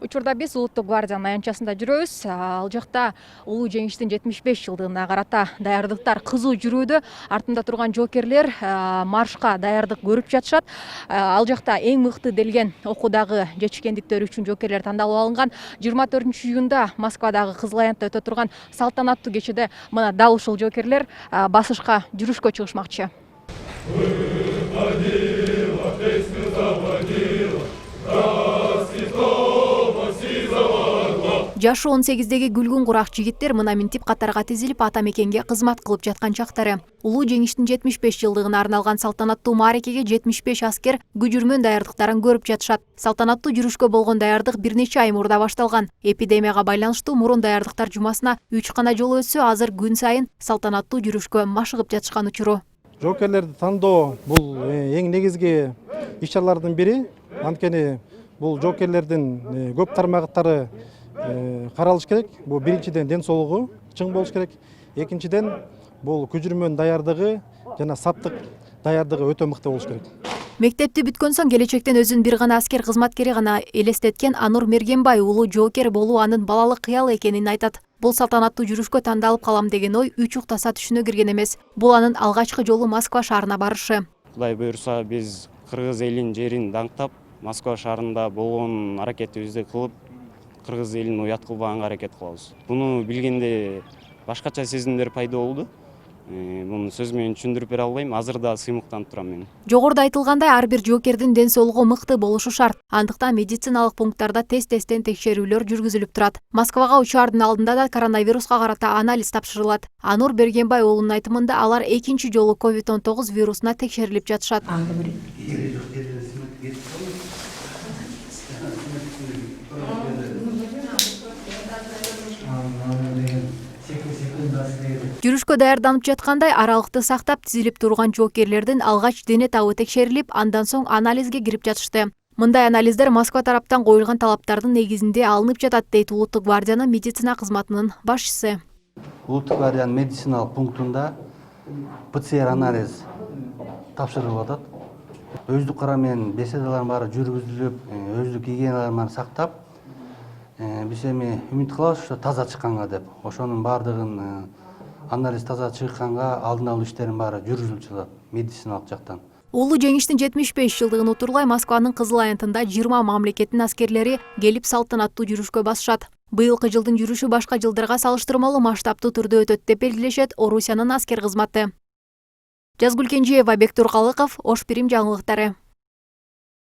Учурда биз Улуттук гвардиянын аянтчасында жүрөбүз. Ал жакта улуу жеңиштин 75 жылдыгына карата даярдыктар кызуу жүрүүдө. Артында турган жоокерлер маршка даярдык көрүп жатышат. Ал жакта эң мыкты делген окуудагы жетишкендиктери үчүн жоокерлер тандалып алынган. 24-июнда Москвадагы Кызыл Аянтта өтө турган салтанаттуу кечеде мына дал ушул жоокерлер басышка жүрүшкө чыгышмакчы. Жашы 18-деги күлгүн курак жигиттер мына минтип катарга тизилип ата мекенге кызмат кылып жаткан чактары. Улуу жеңиштин 75 жылдыгына арналган салтанаттуу мааракеге 75 аскер күжүрмөн даярдыктарын көрүп жатышат. Салтанаттуу жүрүшкө болгон даярдык бир нече ай мурда башталган. Эпидемияга байланыштуу мурун даярдыктар жумасына 3 гана жолу өтсө, азыр күн сайын салтанаттуу жүрүшкө машыгып жатышкан учуру. Жоокерлерди тандоо бул эң негизги иш-чаралардын бири. Анткени бул жоокерлердин көп тармактары каралыш керек. Бул биринчиден ден соолугу чың болуш керек. Экинчиден бул күжүрмөн даярдыгы жана саптык даярдыгы өтө мыкты болуш керек. Мектепти бүткөн соң келечектен өзүн бир гана аскер кызматкери гана элестеткен Анур Мергенбай улуу жоокер болуу анын балалык кыялы экенин айтат. Бул салтанаттуу жүрүшкө тандалып калам деген ой 3 уктаса түшүнө кирген эмес. Бул анын алгачкы жолу Москва шаарына барышы. Кудай буйруса биз кыргыз элин жерин даңктап, Москва шаарында болгон аракетибизди кылып, кыргыз элин уят кылбаганга аракет кылабыз. Буну билгенде башкача сезимдер пайда болду. Муну сөз менен түшүндүрүп бере албайм. Азыр да сыймыктанып турам мен. Жогоруда айтылгандай, ар бир жоокердин ден соолугу мыкты болушу шарт. Андыктан медициналык пункттарда тест-тесттен текшерүүлөр жүргүзүлүп турат. Москвага учаардын алдында да коронавируска карата анализ тапшырылат. Анур Бергенбай уулунун айтымында алар экинчи жолу COVID-19 вирусуна текшерилип жатышат. Жүрүшкө даярданып жаткандай аралыкты сактап тизилип турган жоокерлердин алгач дене табы текшерилип, андан соң анализге кирип жатышты. Мындай анализдер Москва тараптан коюлган талаптардын негизинде алынып жатат, дейт Улуттук гвардиянын медицина кызматынын башчысы. Улуттук гвардиянын медициналык пунктунда ПЦР анализ тапшырылып атат. Өздүк кара менен беседалардын баары жүргүзүлүп, өздүк гигиеналарын баарын сактап, биз эми үмүт кылабыз ошо таза чыкканга деп. Ошонун баардыгын анализ таза чыкканга алдын алуу иштеринин баары жүргүзүлүп жатат медициналык жактан. Улуу жеңиштин 75 жылдыгын утурлай Москванын Кызыл Аянтында 20 мамлекеттин аскерлери келип салтанаттуу жүрүшкө басышат. Быйылкы жылдын жүрүшү башка жылдарга салыштырмалуу масштабтуу түрдө өтөт деп белгилешет Орусиянын аскер кызматы. Жазгүл Кенжиева, Бектур Калыков, Ош Пирим жаңылыктары.